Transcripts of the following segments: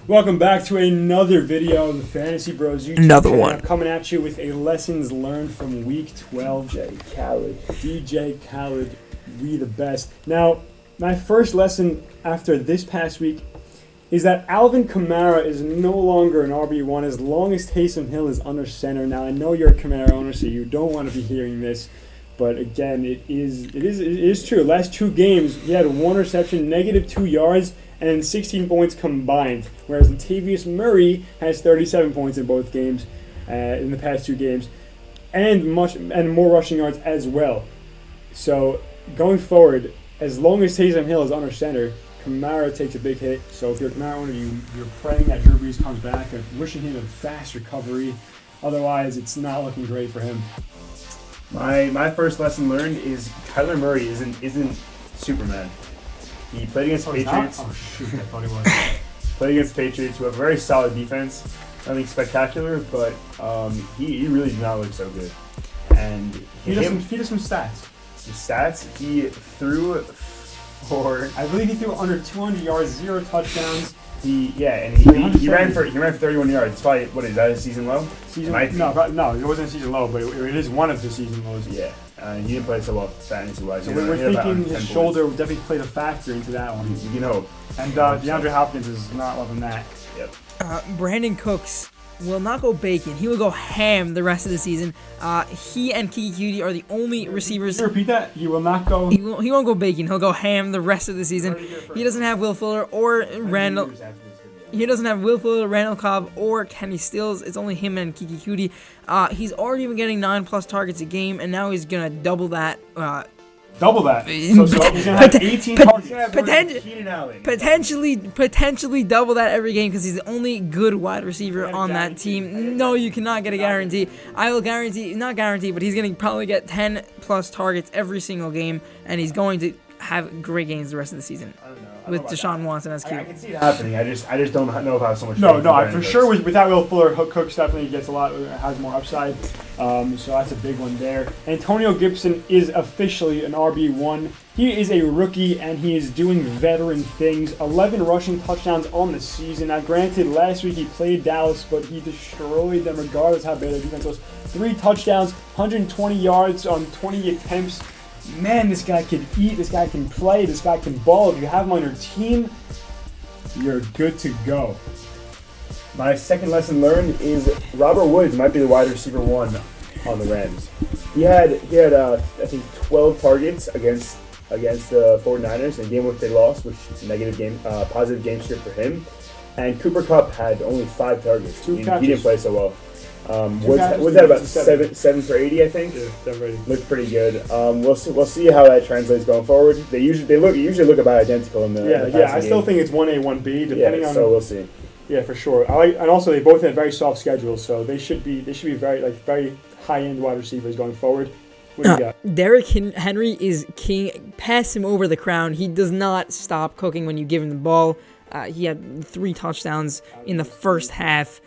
Welcome back to another video of the Fantasy Bros YouTube Another channel. one. Coming at you with a lessons learned from week 12. DJ Khaled, we the best. Now, my first lesson after this past week is that Alvin Kamara is no longer an RB1 as long as Taysom Hill is under center. Now, I know you're a Kamara owner, so you don't want to be hearing this. But again, it is true. Last two games, he had one reception, -2 yards, and 16 points combined. Whereas Latavius Murray has 37 points in both games, in the past two games, and more rushing yards as well. So going forward, as long as Taysom Hill is under center, Kamara takes a big hit. So if you're a Kamara owner, you're praying that Drew Brees comes back and wishing him a fast recovery. Otherwise, it's not looking great for him. My first lesson learned is Kyler Murray isn't Superman. He played against Patriots. Oh shoot, I thought he was. Played against Patriots, who have a very solid defense. Nothing spectacular, but he really did not look so good. And He does some stats. His stats, he threw for, I believe he threw under 200 yards, 0 touchdowns. he ran for 31 yards. It's probably, what is that, a season low? No, it wasn't a season low, but it is one of the season lows. Yeah, he didn't play so well fantasy-wise. So we're thinking his shoulder would definitely play a factor into that one. You can hope. And DeAndre Hopkins is not loving that. Yep. Brandin Cooks will not go bacon. He will go ham the rest of the season. He and Kiki Cutie are the only receivers. Can you repeat that? He will not go. He won't go bacon. He'll go ham the rest of the season. He doesn't have Will Fuller or Randall. He doesn't have Will Fuller, Randall Cobb, or Kenny Stills. It's only him and Kiki Cutie. He's already been getting 9+ targets a game, and now he's gonna double that. Double that. So he's gonna have 18 targets. Potentially double that every game because he's the only good wide receiver on that team. No, you cannot get a guarantee. I will guarantee, not guarantee, but he's gonna probably get 10+ targets every single game, and he's going to have great games the rest of the season. I don't know. With Deshaun Watson as Q. I can see it happening. I just don't know if I have so much. No, for sure. Without Will Fuller, Cooks definitely gets has more upside. So that's a big one there. Antonio Gibson is officially an RB1. He is a rookie and he is doing veteran things. 11 rushing touchdowns on the season. Now, granted, last week he played Dallas, but he destroyed them regardless how bad their defense was. 3 touchdowns, 120 yards on 20 attempts. Man, this guy can eat, this guy can play, this guy can ball. If you have him on your team, you're good to go. My second lesson learned is Robert Woods might be the wide receiver 1 on the Rams. He had I think 12 targets against the 49ers in a game which they lost, which positive game script for him. And Cooper Kupp had only 5 targets. He didn't play so well. Woods had about 7 for 80, I think. Yeah, 7 for 80. Looked pretty good. We'll see how that translates going forward. They usually look about identical in the I still think it's 1A, 1B, depending on. So we'll see. Yeah, for sure. And also they both have very soft schedules, so they should be very high-end wide receivers going forward. What do you got? Derrick Henry is king. Pass him over the crown. He does not stop cooking when you give him the ball. He had 3 touchdowns in the first half.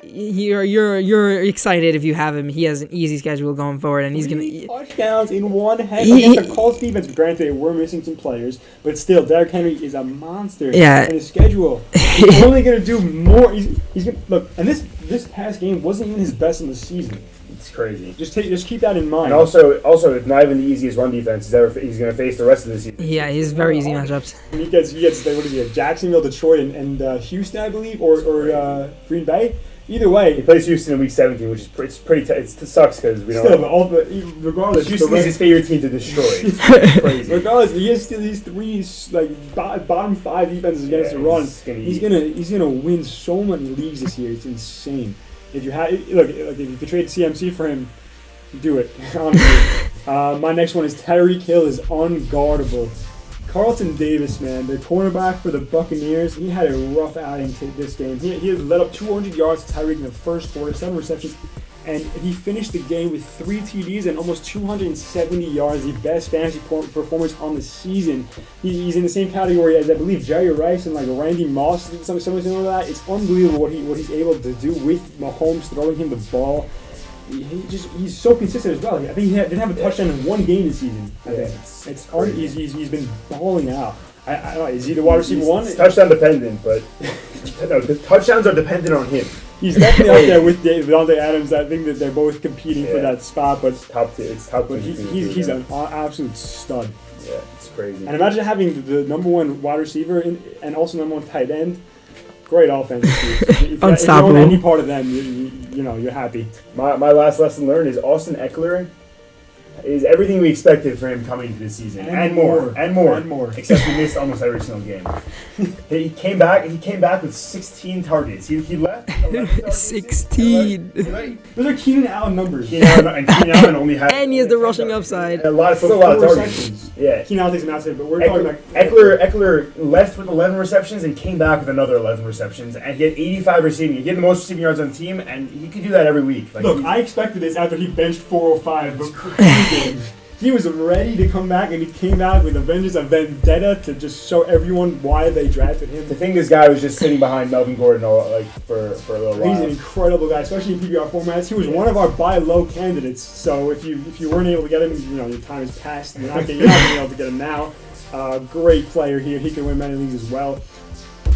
You're excited if you have him. He has an easy schedule going forward, and he's gonna touchdowns in one half against the Colts defense. Granted, we're missing some players, but still, Derrick Henry is a monster. Yeah. In his schedule, he's only gonna do more. He's gonna look, and this past game wasn't even his best in the season. It's crazy. Just keep that in mind. And also, it's not even the easiest run defense he's going to face the rest of the season. Yeah, he's very easy matchups. He gets what is he? Jacksonville, Detroit, and Houston, I believe, or Green Bay. Either way, he plays Houston in Week 17, which is pretty. It sucks because we don't. Still, regardless, Houston is his favorite team to destroy. It's crazy. Regardless, he has still these 3 bottom 5 defenses against the run. He's gonna win so many leagues this year. It's insane. If you if you could trade CMC for him, do it. Honestly. My next one is Tyreek Hill is unguardable. Carlton Davis, man, the cornerback for the Buccaneers, he had a rough outing this game. He had led up 200 yards to Tyreek in the first quarter, 7 receptions, and he finished the game with 3 TDs and almost 270 yards, the best fantasy performance on the season. He's in the same category as, I believe, Jerry Rice and Randy Moss, something like that. It's unbelievable what he's able to do with Mahomes throwing him the ball. He's so consistent as well. I think he didn't have a touchdown in one game this season. I think. He's been balling out. I don't know. Is he the wide receiver one? He's touchdown dependent, but no, the touchdowns are dependent on him. He's definitely up there with Dante Adams. I think that they're both competing for that spot, but it's top two. But he's an absolute stud. Yeah, it's crazy. And imagine having the number one wide receiver and also number one tight end. Great offense. If you own any part of them, you know you're happy. My last lesson learned is Austin Ekeler is everything we expected for him coming into this season, and more. Except he missed almost every single game. He came back with 16 targets. He left with 11 targets. 16. Those are Keenan Allen numbers. Keenan Allen only had. And he has the rushing upside. A lot of targets. Yeah. Keenan Allen takes him outside, but we're talking about Ekeler left with 11 receptions and came back with another 11 receptions, and he had 85 receiving. He had the most receiving yards on the team, and he could do that every week. Look, I expected this after he benched 405, but he was ready to come back, and he came back with a vengeance, a vendetta to just show everyone why they drafted him. To think this guy was just sitting behind Melvin Gordon for a little while. He's an incredible guy, especially in PPR formats. He was one of our buy low candidates. So if you weren't able to get him, you know your time has passed. You're not going to be able to get him now. Great player here. He can win many leagues as well.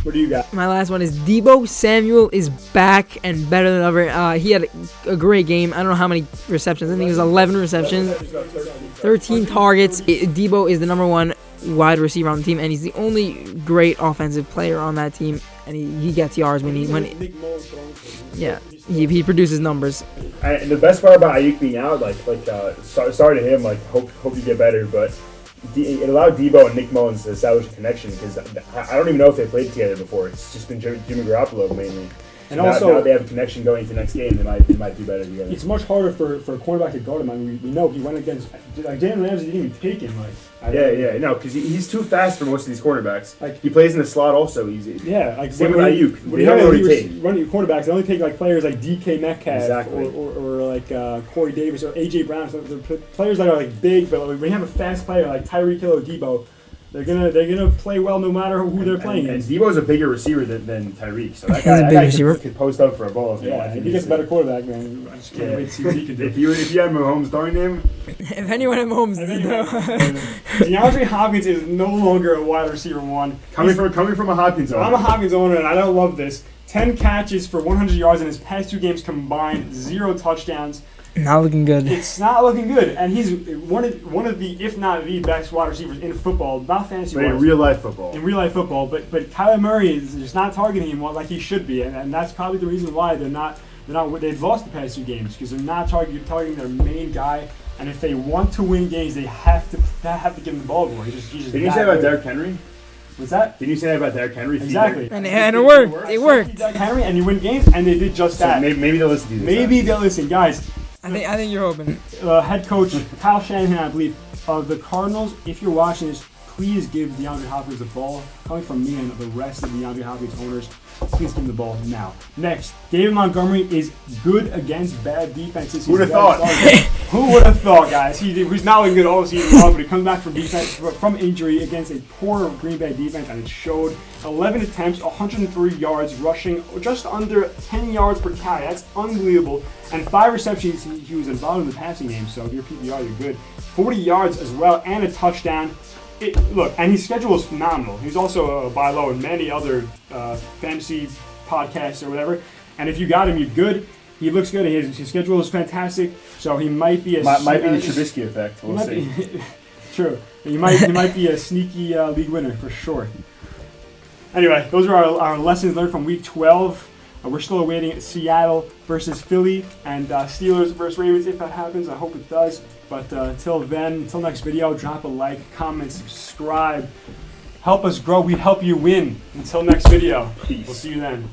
What do you got? My last one is Deebo Samuel is back and better than ever. He had a great game. I don't know how many receptions. I think it was 11 receptions, 13 targets. Deebo is the number one wide receiver on the team, and he's the only great offensive player on that team. And he gets yards when he produces numbers. And the best part about Ayuk being out, sorry to him, hope you get better, but it allowed Deebo and Nick Mullins to establish a connection because I don't even know if they played together before. It's just been Jimmy Garoppolo mainly. So and now they have a connection going into the next game. They might do better together. It's much harder for a cornerback to guard him. I mean, we know he went against Jalen Ramsey didn't even take him. Because he's too fast for most of these quarterbacks. He plays in the slot also easy. Yeah, same with Ayuk. When you running quarterbacks, they only take players like DK Metcalf or Corey Davis or AJ Brown. So the players that are big, but when you have a fast player like Tyreek Hill or Deebo, they're gonna play well no matter who they're playing. And Deebo's a bigger receiver than Tyreek, so that guy could post up for a ball. If he gets a better quarterback, man. I just can't wait to see what he can do. If you had Mahomes throwing him, if anyone at Mahomes, DeAndre Hopkins is no longer a wide receiver one. Coming from a Hopkins owner. I'm a Hopkins owner, and I don't love this. 10 catches for 100 yards in his past 2 games combined, 0 touchdowns. Not looking good. It's not looking good, and he's one of the, if not the best wide receivers in football, not fantasy. But in real life football. In real life football, but Kyler Murray is just not targeting him like he should be, and that's probably the reason why they've lost the past 2 games because they're not targeting their main guy, and if they want to win games, they have to give him the ball more. Did you say about Derrick Henry? What's that? Didn't you say that about Derrick Henry? Exactly. And it worked. It worked. Derrick Henry, and you win games, and they did just that. Maybe they'll listen to you. Maybe they'll listen, guys. I think you're hoping. Head coach Kyle Shanahan, I believe, of the Cardinals. If you're watching this, please give DeAndre Hopkins the ball. Coming from me and the rest of the DeAndre Hopkins owners, please give him the ball now. Next, David Montgomery is good against bad defenses. Who would have thought? Who would have thought, guys? He's not looking good all season long, but he comes back from injury against a poor Green Bay defense, and it showed. 11 attempts, 103 yards, rushing just under 10 yards per carry. That's unbelievable. And 5 receptions. He was involved in the passing game, so if you're PPR, you're good. 40 yards as well, and a touchdown. And his schedule is phenomenal. He's also a buy low in many other fantasy podcasts or whatever. And if you got him, you're good. He looks good. His schedule is fantastic, so he might be might be the Trubisky effect. We'll see. True. He might be a sneaky league winner for sure. Anyway, those are our lessons learned from Week 12. We're still awaiting Seattle versus Philly and Steelers versus Ravens. If that happens, I hope it does. But until next video, drop a like, comment, subscribe. Help us grow. We help you win. Until next video. Peace. We'll see you then.